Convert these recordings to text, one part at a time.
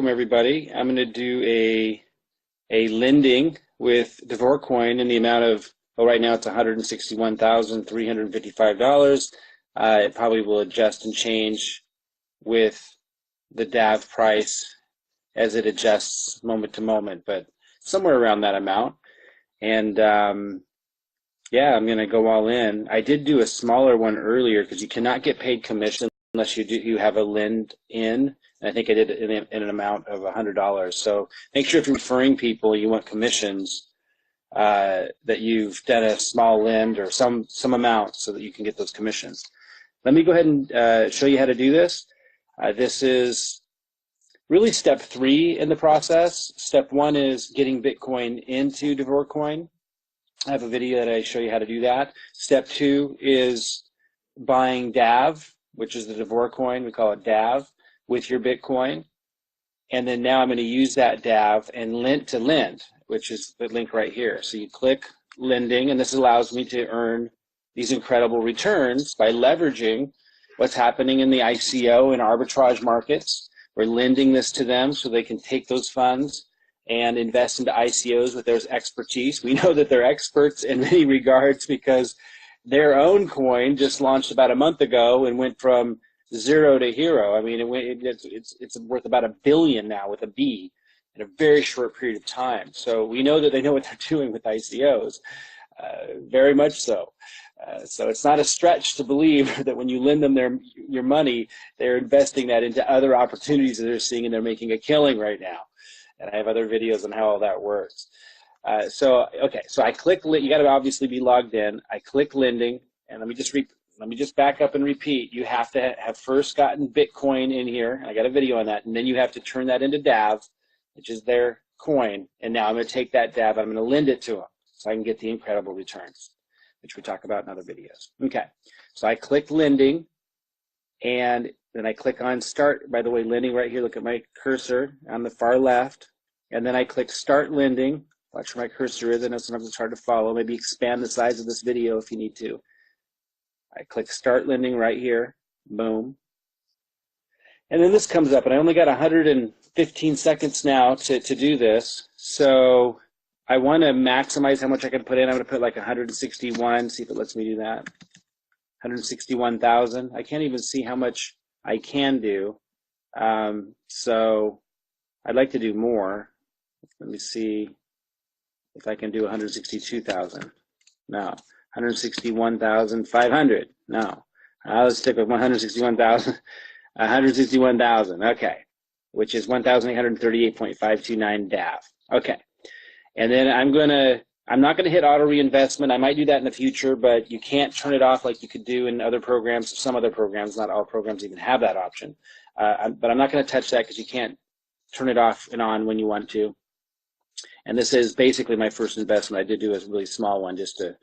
welcome everybody. I'm going to do a lending with Davor coin in the amount of, well, right now it's $161,355. It probably will adjust and change with the DAV price as it adjusts moment to moment, but somewhere around that amount. And yeah, I'm going to go all in. I did do a smaller one earlier because you cannot get paid commission unless you have a lend in. And I think I did it in an amount of $100. So make sure if you're referring people, you want commissions, that you've done a small lend or some amount so that you can get those commissions. Let me go ahead and show you how to do this. This is really step 3 in the process. Step 1 is getting Bitcoin into Davor coin. I have a video that I show you how to do that. Step 2 is buying DAV, which is the Davor coin. We call it DAV, with your Bitcoin. And then now I'm going to use that DAV and lend to lend, which is the link right here. So you click lending, and this allows me to earn these incredible returns by leveraging what's happening in the ICO and arbitrage markets. We're lending this to them so they can take those funds and invest into ICOs with their expertise. We know that they're experts in many regards because their own coin just launched about a month ago and went from 0 to hero. I mean, it's worth about $1 billion now with a B in a very short period of time. So we know that they know what they're doing with ICOs, very much so. So it's not a stretch to believe that when you lend them your money, they're investing that into other opportunities that they're seeing, and they're making a killing right now. And I have other videos on how all that works. Okay, so I click, you got to obviously be logged in. I click lending, and let me just back up and repeat. You have to have first gotten Bitcoin in here. I got a video on that, and then you have to turn that into DAV, which is their coin. And now I'm going to take that DAV, I'm going to lend it to them so I can get the incredible returns, which we talk about in other videos. Okay, so I click lending, and then I click on start. By the way, lending right here, look at my cursor on the far left. And then I click start lending. Watch where my cursor is. I know sometimes it's hard to follow. Maybe expand the size of this video if you need to. I click start lending right here. Boom. And then this comes up, and I only got 115 seconds now to do this. So I want to maximize how much I can put in. I'm going to put like 161, see if it lets me do that. 161,000. I can't even see how much I can do. So I'd like to do more. Let me see if I can do 162,000. No. 161,500. No. Let's stick with 161,000. 161,000. Okay. Which is 1,838.529 DAV. Okay. And then I'm not going to hit auto reinvestment. I might do that in the future, but you can't turn it off like you could do in other programs. Some other programs, not all programs even have that option. But I'm not going to touch that because you can't turn it off and on when you want to. And this is basically my first investment. I did do a really small one just to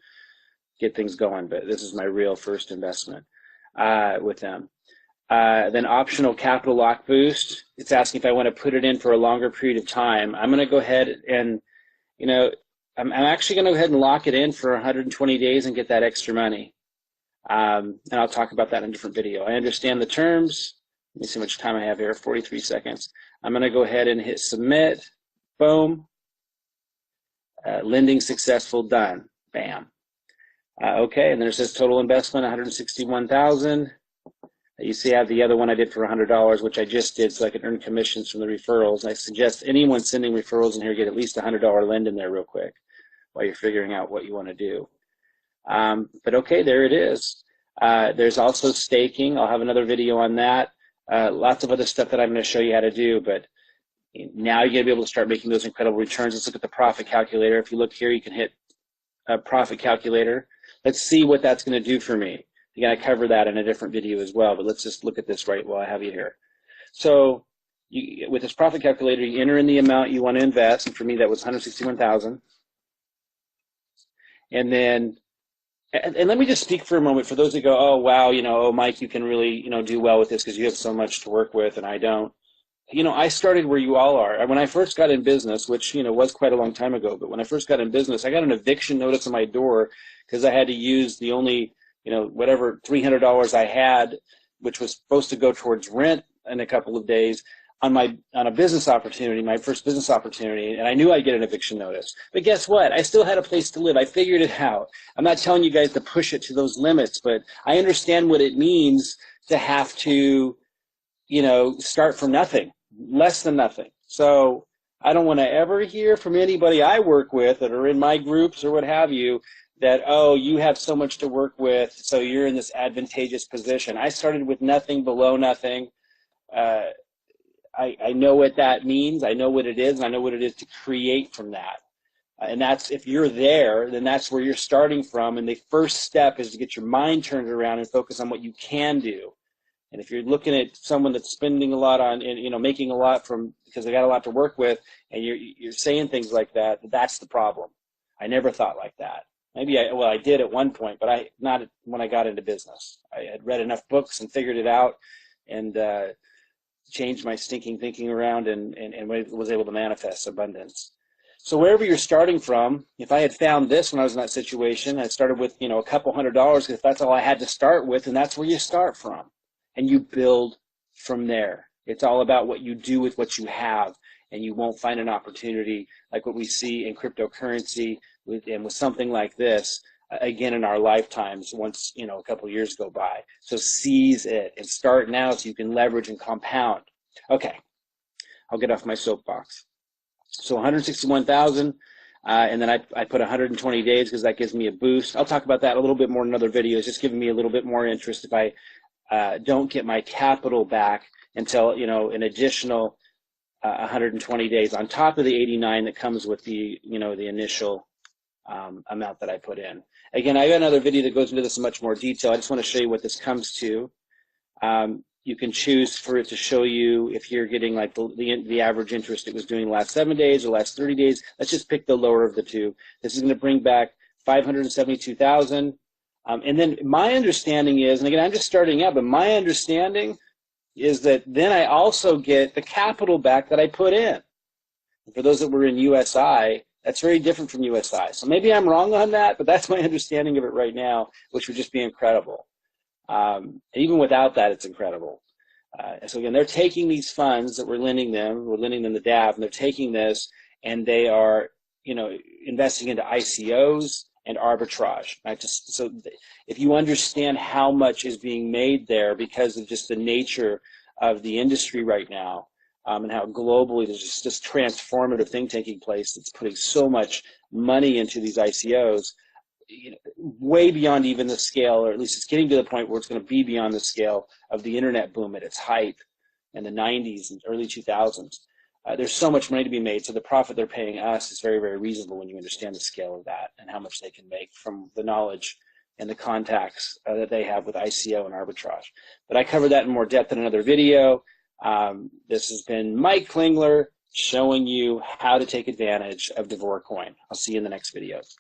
get things going, but this is my real first investment with them. Then optional capital lock boost. It's asking if I want to put it in for a longer period of time. I'm going to go ahead and, I'm actually going to go ahead and lock it in for 120 days and get that extra money. And I'll talk about that in a different video. I understand the terms. Let me see how much time I have here, 43 seconds. I'm going to go ahead and hit submit. Boom. Lending successful, done. Bam. Okay, and then it says total investment, 161,000. You see I have the other one I did for $100, which I just did so I could earn commissions from the referrals. I suggest anyone sending referrals in here get at least a $100 lend in there real quick while you're figuring out what you want to do. But okay, there it is. There's also staking. I'll have another video on that. Lots of other stuff that I'm going to show you how to do, but now you're going to be able to start making those incredible returns. Let's look at the profit calculator. If you look here, you can hit a profit calculator. Let's see what that's going to do for me. Again, I cover that in a different video as well, but let's just look at this right while I have you here. So with this profit calculator, you enter in the amount you want to invest, and for me that was 161,000. And then, and let me just speak for a moment for those who go, oh wow, oh Mike, you can really do well with this because you have so much to work with and I don't. I started where you all are. When I first got in business, which, was quite a long time ago, but when I first got in business, I got an eviction notice on my door because I had to use the only, whatever $300 I had, which was supposed to go towards rent in a couple of days. on a business opportunity, my first business opportunity, and I knew I'd get an eviction notice. But guess what? I still had a place to live. I figured it out. I'm not telling you guys to push it to those limits, but I understand what it means to have to, you know, start from nothing, less than nothing. So I don't want to ever hear from anybody I work with that are in my groups or what have you that, oh, you have so much to work with, so you're in this advantageous position. I started with nothing, below nothing. I know what that means. I know what it is, and I know what it is to create from that. And that's, if you're there, then that's where you're starting from. And the first step is to get your mind turned around and focus on what you can do. And if you're looking at someone that's spending a lot on, and, you know, making a lot from, because they got a lot to work with, and you're saying things like that, that's the problem. I never thought like that. Maybe I did at one point, but not when I got into business. I had read enough books and figured it out, and changed my stinking thinking around, and was able to manifest abundance. So wherever you're starting from, if I had found this when I was in that situation, I started with, you know, a couple $100, because that's all I had to start with, and that's where you start from. And you build from there. It's all about what you do with what you have, and you won't find an opportunity like what we see in cryptocurrency and with something like this again in our lifetimes once, you know, a couple of years go by. So seize it and start now so you can leverage and compound. Okay, I'll get off my soapbox. So 161,000, and then I put 120 days because that gives me a boost. I'll talk about that a little bit more in another video. It's just giving me a little bit more interest if I don't get my capital back until, you know, an additional 120 days on top of the 89 that comes with the, you know, the initial amount that I put in. Again, I have another video that goes into this in much more detail. I just want to show you what this comes to. You can choose for it to show you if you're getting like the average interest it was doing the last 7 days or last 30 days. Let's just pick the lower of the two. This is going to bring back 572,000. And then my understanding is, and again, I'm just starting out, but my understanding is that then I also get the capital back that I put in. And for those that were in USI, that's very different from USI. So maybe I'm wrong on that, but that's my understanding of it right now, which would just be incredible. Even without that, it's incredible. So again, they're taking these funds that we're lending them the DAV, and they're taking this and they are, you know, investing into ICOs and arbitrage. Right? So if you understand how much is being made there because of just the nature of the industry right now, and how globally there's just this transformative thing taking place that's putting so much money into these ICOs, you know, way beyond even the scale, or at least it's getting to the point where it's going to be beyond the scale of the internet boom at its height in the 90s and early 2000s. There's so much money to be made, so the profit they're paying us is very, very reasonable when you understand the scale of that and how much they can make from the knowledge and the contacts that they have with ICO and arbitrage. But I cover that in more depth in another video. This has been Mike Klingler showing you how to take advantage of Davor coin. I'll see you in the next videos.